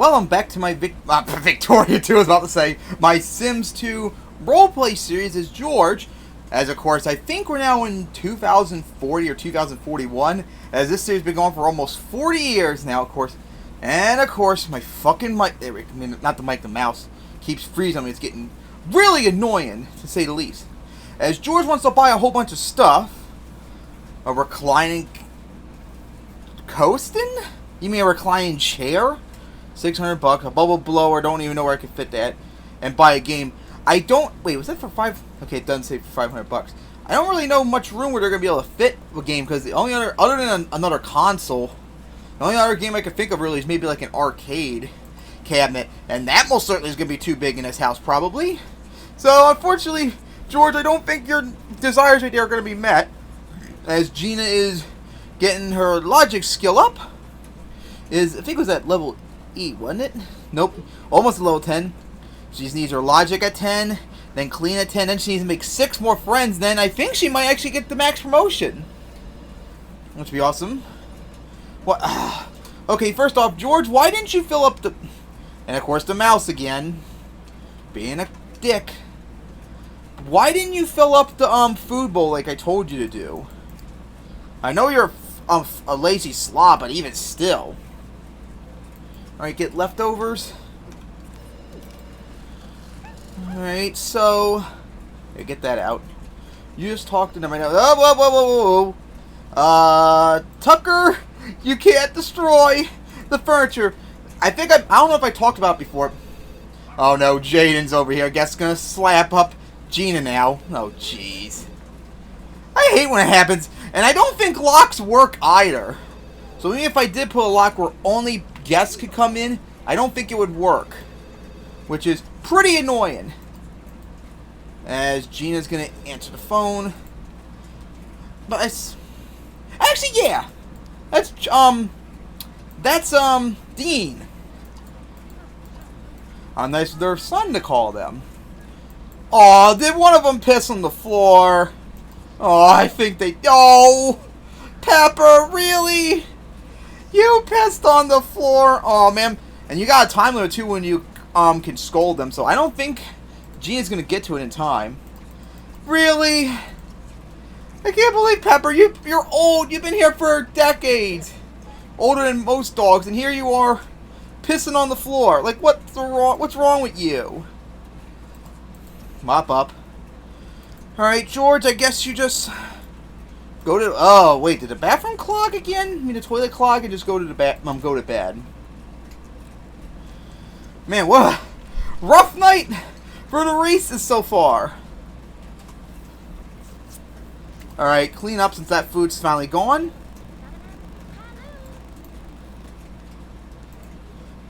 Well, I'm back to my Victoria 2, I was about to say, my Sims 2 roleplay series as George, as of course, I think we're now in 2040 or 2041, as this series has been going for almost 40 years now, of course, and of course, my fucking mic, not the mic, the mouse, keeps freezing on me, it's getting really annoying, to say the least. As George wants to buy a whole bunch of stuff, a reclining coasting? You mean a reclining chair? $600, a bubble blower, don't even know where I could fit that, and buy a game. I don't, wait, was that for okay, it doesn't say for $500. I don't really know much room where they're going to be able to fit a game, because the only other than another console, the only other game I could think of really is maybe like an arcade cabinet, and that most certainly is going to be too big in this house, probably. So, unfortunately, George, I don't think your desires right there are going to be met, as Gina is getting her logic skill up. I think it was at level 8, wasn't it? Nope. Almost a level 10. She just needs her logic at 10, then clean at 10, then she needs to make 6 more friends, then I think she might actually get the max promotion. Which would be awesome. What? Okay, first off, George, why didn't you fill up the... And of course the mouse again. Being a dick. Why didn't you fill up the food bowl like I told you to do? I know you're a lazy slob, but even still. Alright, get leftovers. Alright, so... get that out. You just talked to them right now. Oh, whoa, whoa, whoa, whoa. Tucker, you can't destroy the furniture. I don't know if I talked about it before. Oh no, Jaden's over here. I guess gonna slap up Gina now. Oh, jeez. I hate when it happens. And I don't think locks work either. So even if I did put a lock where only guests could come in, I don't think it would work. Which is pretty annoying. As Gina's gonna answer the phone. But it's... Actually, yeah. That's Dean. That's their son to call them. Aw, did one of them piss on the floor? Oh, I think they... Oh! Pepper, really? You pissed on the floor? Oh, man. And you got a time limit, too, when you can scold them. So I don't think Gina's going to get to it in time. Really? I can't believe, Pepper, you're old. You've been here for decades. Older than most dogs. And here you are pissing on the floor. Like, what's wrong with you? Mop up. Alright, George, I guess you just go to... Oh, wait, did the bathroom clog again? I mean, the toilet clog and just go to go to bed. Man, what a rough night for the Reeses so far. Alright, clean up since that food's finally gone.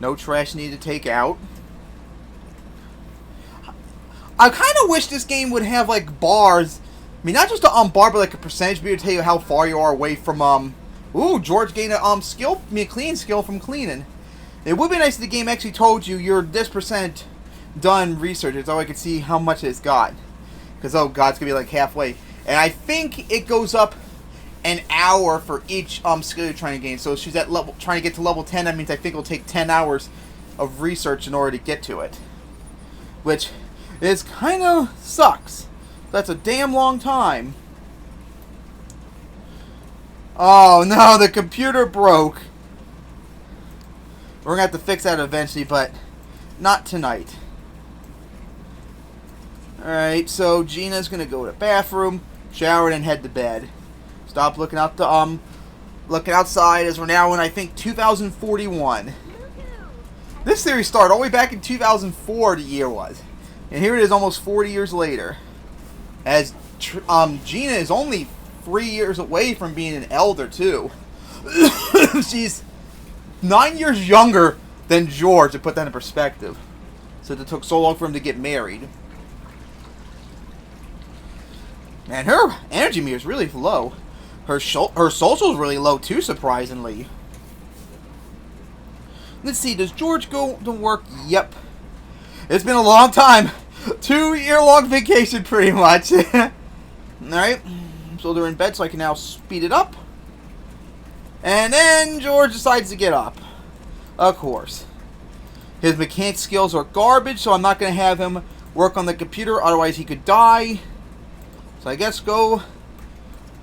No trash needed to take out. I kind of wish this game would have, like, bars. I mean, not just a bar, but, like, a percentage bar to tell you how far you are away from, Ooh, George gained a, cleaning skill from cleaning. It would be nice if the game actually told you you're this % done research. It's all I could see how much it's got. Because, oh, God, it's going to be, like, halfway. And I think it goes up an hour for each, skill you're trying to gain. So if she's at trying to get to level 10, that means I think it'll take 10 hours of research in order to get to it. Which... It kind of sucks. That's a damn long time. Oh no, the computer broke. We're going to have to fix that eventually, but not tonight. Alright, so Gina's going to go to the bathroom, shower, and head to bed. Stop looking out the, looking outside as we're now in, I think, 2041. This series started all the way back in 2004, the year was. And here it is almost 40 years later. As Gina is only 3 years away from being an elder, too. She's 9 years younger than George, to put that in perspective. So it took so long for him to get married. Man, her energy meter is really low. Her social is really low, too, surprisingly. Let's see, does George go to work? Yep. It's been a long time. 2-year-long vacation, pretty much. Alright. So they're in bed, so I can now speed it up. And then George decides to get up. Of course. His mechanic skills are garbage, so I'm not going to have him work on the computer, otherwise he could die. So I guess go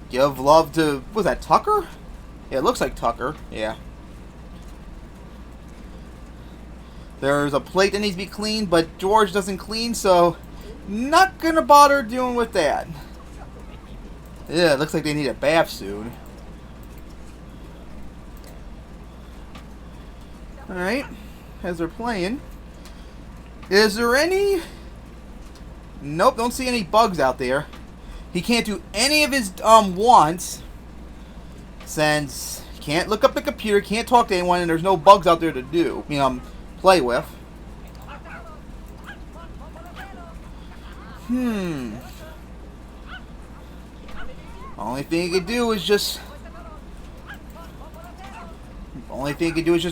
give love to, was that Tucker? Yeah, it looks like Tucker, yeah. There's a plate that needs to be cleaned, but George doesn't clean, so not going to bother dealing with that. Yeah, it looks like they need a bath soon. Alright, as they're playing. Is there any... Nope, don't see any bugs out there. He can't do any of his wants, since he can't look up the computer, can't talk to anyone, and there's no bugs out there to do, play with. Only thing he could do is just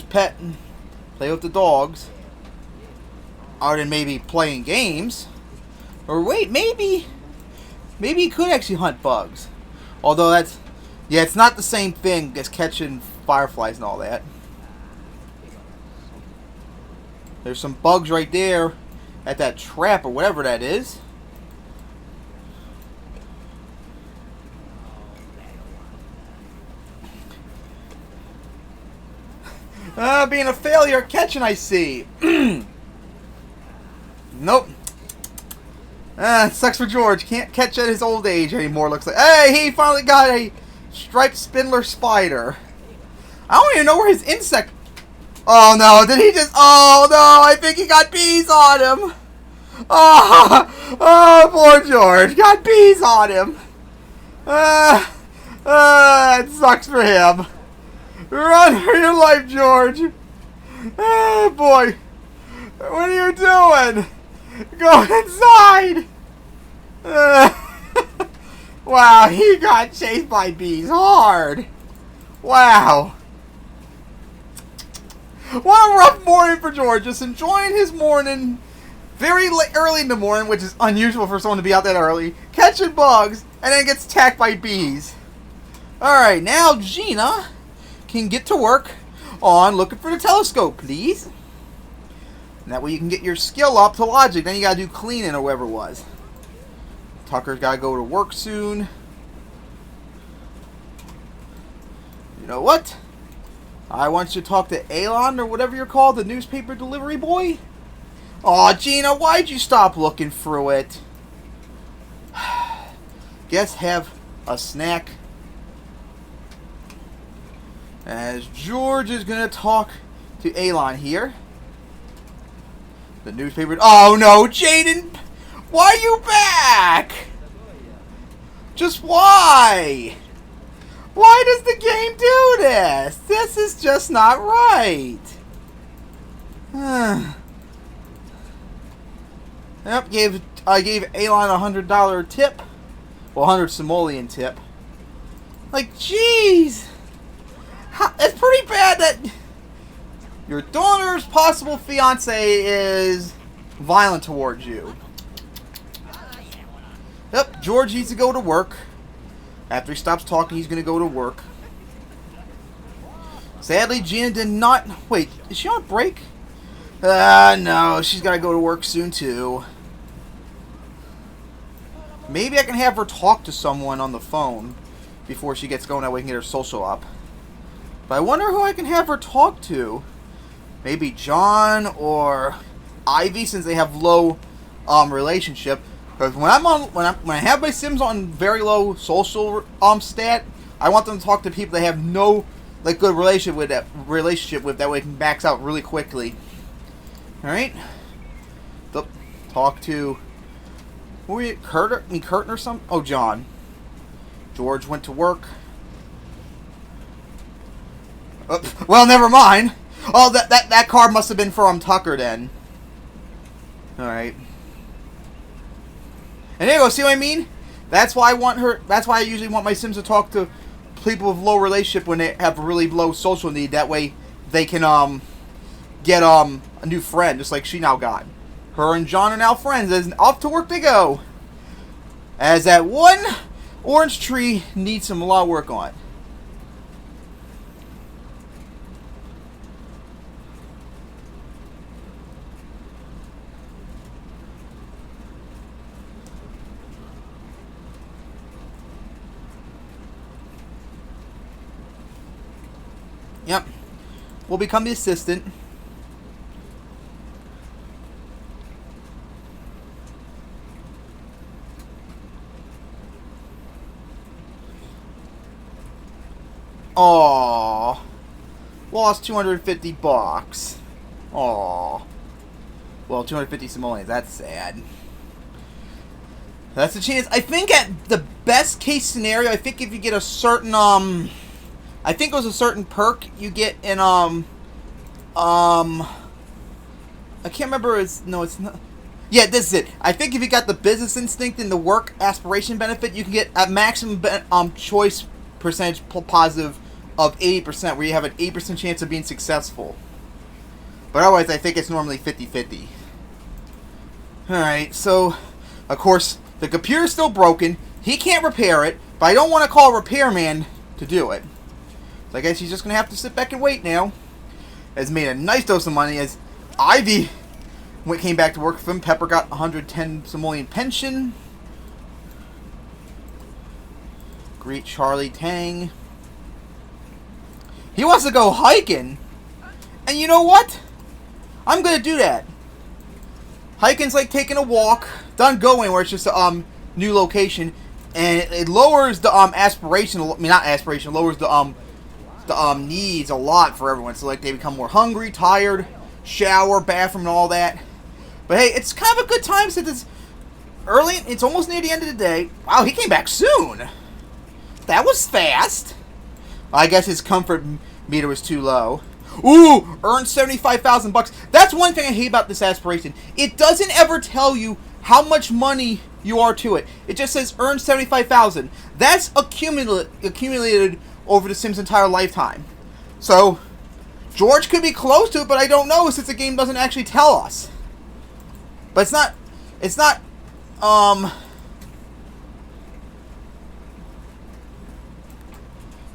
pet and play with the dogs. Other than maybe playing games. Or wait, maybe he could actually hunt bugs. Although that's, yeah, it's not the same thing as catching fireflies and all that. There's some bugs right there at that trap or whatever that is. Being a failure at catching, I see. Nope. Sucks for George. Can't catch at his old age anymore, looks like. Hey, he finally got a striped spindler spider. I don't even know where his insect... Oh, no. Did he just... Oh, no. I think he got bees on him. Oh, poor George. Got bees on him. It sucks for him. Run for your life, George. Oh, boy. What are you doing? Go inside. Wow, he got chased by bees hard. Wow. What a rough morning for George. Just enjoying his morning very early in the morning, which is unusual for someone to be out that early, catching bugs, and then gets attacked by bees. Alright, now Gina can get to work on looking for the telescope, please. And that way you can get your skill up to logic. Then you gotta do cleaning or whatever it was. Tucker's gotta go to work soon. You know what? I want you to talk to Elon or whatever you're called, the newspaper delivery boy. Aw, Gina, why'd you stop looking through it? Guess have a snack. As George is gonna talk to Elon here. The newspaper... Oh no, Jaden! Why are you back? Just why? Why does the game do this? This is just not right. Yep, I gave Elon $100 tip. Well, 100 simoleon tip. Like, jeez. It's pretty bad that your daughter's possible fiance is violent towards you. Yep, George needs to go to work. After he stops talking, he's going to go to work. Sadly, Gina did not... Wait, is she on break? No, she's got to go to work soon, too. Maybe I can have her talk to someone on the phone before she gets going. That way we can get her social up. But I wonder who I can have her talk to. Maybe John or Ivy, since they have low relationship. Because when I have my Sims on very low social stat, I want them to talk to people they have no good relationship with. That way it can max out really quickly. All right. Talk to who are you? Curtin or something? Oh, John. George went to work. Well, never mind. Oh, that card must have been from Tucker then. All right. And there you go. See what I mean? That's why I want her. That's why I usually want my Sims to talk to people with low relationship when they have a really low social need. That way they can get a new friend, just like she now got. Her and John are now friends. As off to work they go. As that one orange tree needs some lot of work on. Yep. Will become the assistant. Aww. Lost 250 bucks. Aww. Well, 250 simoleons. That's sad. That's a chance. I think at the best case scenario, I think if you get a certain, I think it was a certain perk you get in, I can't remember, no, it's not. Yeah, this is it. I think if you got the business instinct and the work aspiration benefit, you can get a maximum, choice percentage positive of 80%, where you have an 8% chance of being successful. But otherwise, I think it's normally 50-50. Alright, so, of course, the computer's still broken. He can't repair it, but I don't want to call a repairman to do it. So I guess he's just going to have to sit back and wait now. Has made a nice dose of money as Ivy came back to work with him. Pepper got 110 simoleon pension. Greet Charlie Tang. He wants to go hiking. And you know what? I'm going to do that. Hiking's like taking a walk. Doesn't go anywhere. It's just a new location. And it lowers the aspiration. I mean, not aspiration. Lowers the needs a lot for everyone. So like they become more hungry, tired, shower, bathroom, and all that. But hey, it's kind of a good time since it's early. It's almost near the end of the day. Wow, he came back soon. That was fast. I guess his comfort meter was too low. Ooh, earned 75,000 bucks. That's one thing I hate about this aspiration. It doesn't ever tell you how much money you are to it. It just says earn 75,000. That's accumulated over the Sims' entire lifetime. So George could be close to it, but I don't know since the game doesn't actually tell us. But it's not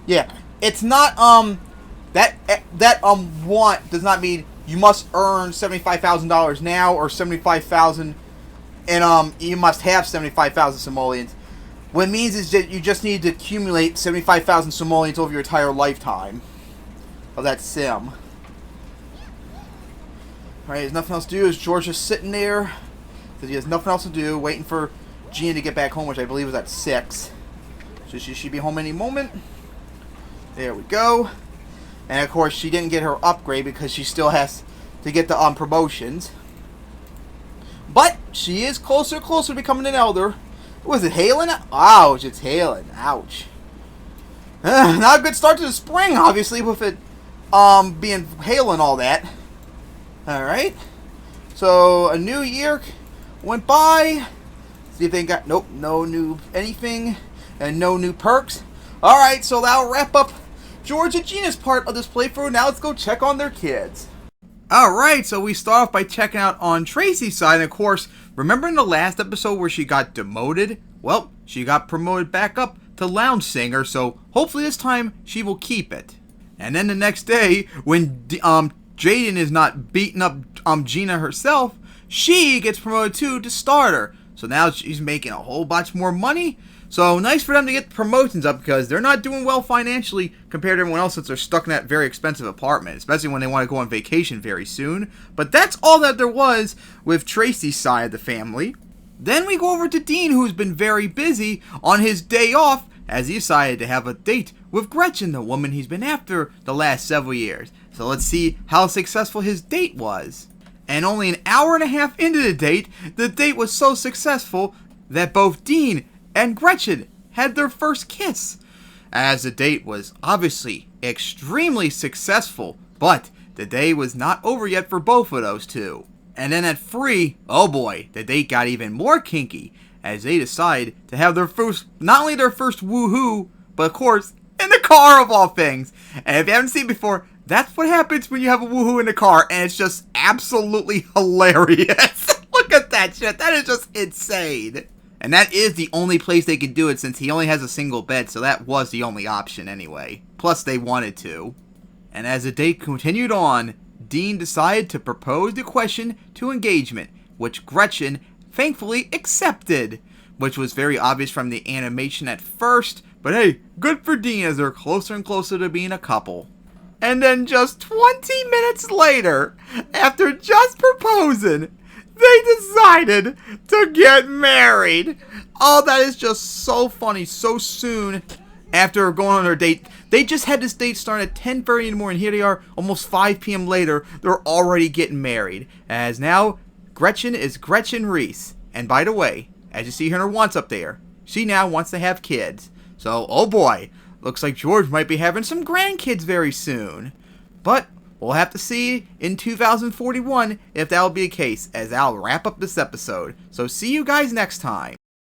yeah, it's not that want does not mean you must earn $75,000 now or 75,000 and you must have 75,000 simoleons. What it means is that you just need to accumulate 75,000 simoleons over your entire lifetime of that sim. Alright, there's nothing else to do. Is George just sitting there? Because he has nothing else to do, waiting for Gina to get back home, which I believe is at 6. So she should be home any moment. There we go. And of course, she didn't get her upgrade because she still has to get the promotions. But she is closer and closer to becoming an elder. Was it hailing? Ouch, it's hailing. Ouch. Not a good start to the spring, obviously, with it being hail and all that. Alright. So, a new year went by. See if they got... Nope, no new anything. And no new perks. Alright, so that'll wrap up George and Gina's part of this playthrough. Now let's go check on their kids. Alright, so we start off by checking out on Tracy's side. And of course, remember in the last episode where she got demoted? Well, she got promoted back up to lounge singer, so hopefully this time she will keep it. And then the next day, when Jaden is not beating up Gina herself, she gets promoted too to starter. So now she's making a whole bunch more money. So nice for them to get the promotions up because they're not doing well financially compared to everyone else since they're stuck in that very expensive apartment, especially when they want to go on vacation very soon. But that's all that there was with Tracy's side of the family. Then we go over to Dean, who's been very busy on his day off as he decided to have a date with Gretchen, the woman he's been after the last several years. So let's see how successful his date was. And only an hour and a half into the date was so successful that both Dean and Gretchen had their first kiss. As the date was obviously extremely successful, but the day was not over yet for both of those two. And then at 3, oh boy, the date got even more kinky as they decide to have their first, not only their first woohoo, but of course, in the car of all things. And if you haven't seen it before, that's what happens when you have a woohoo in the car, and it's just absolutely hilarious. Look at that shit, that is just insane. And that is the only place they could do it since he only has a single bed, so that was the only option anyway. Plus they wanted to. And as the date continued on, Dean decided to propose the question to engagement, which Gretchen thankfully accepted, which was very obvious from the animation at first, but hey, good for Dean as they're closer and closer to being a couple. And then just 20 minutes later, after just proposing, they decided to get married. Oh, that is just so funny. So soon after going on their date. They just had this date start at 10:30 in the morning. Here they are, almost 5 p.m. later. They're already getting married. As now, Gretchen is Gretchen Reese. And by the way, as you see her in her wants up there, she now wants to have kids. So, oh boy, looks like George might be having some grandkids very soon. But we'll have to see in 2041 if that'll be the case, as I'll wrap up this episode. So see you guys next time.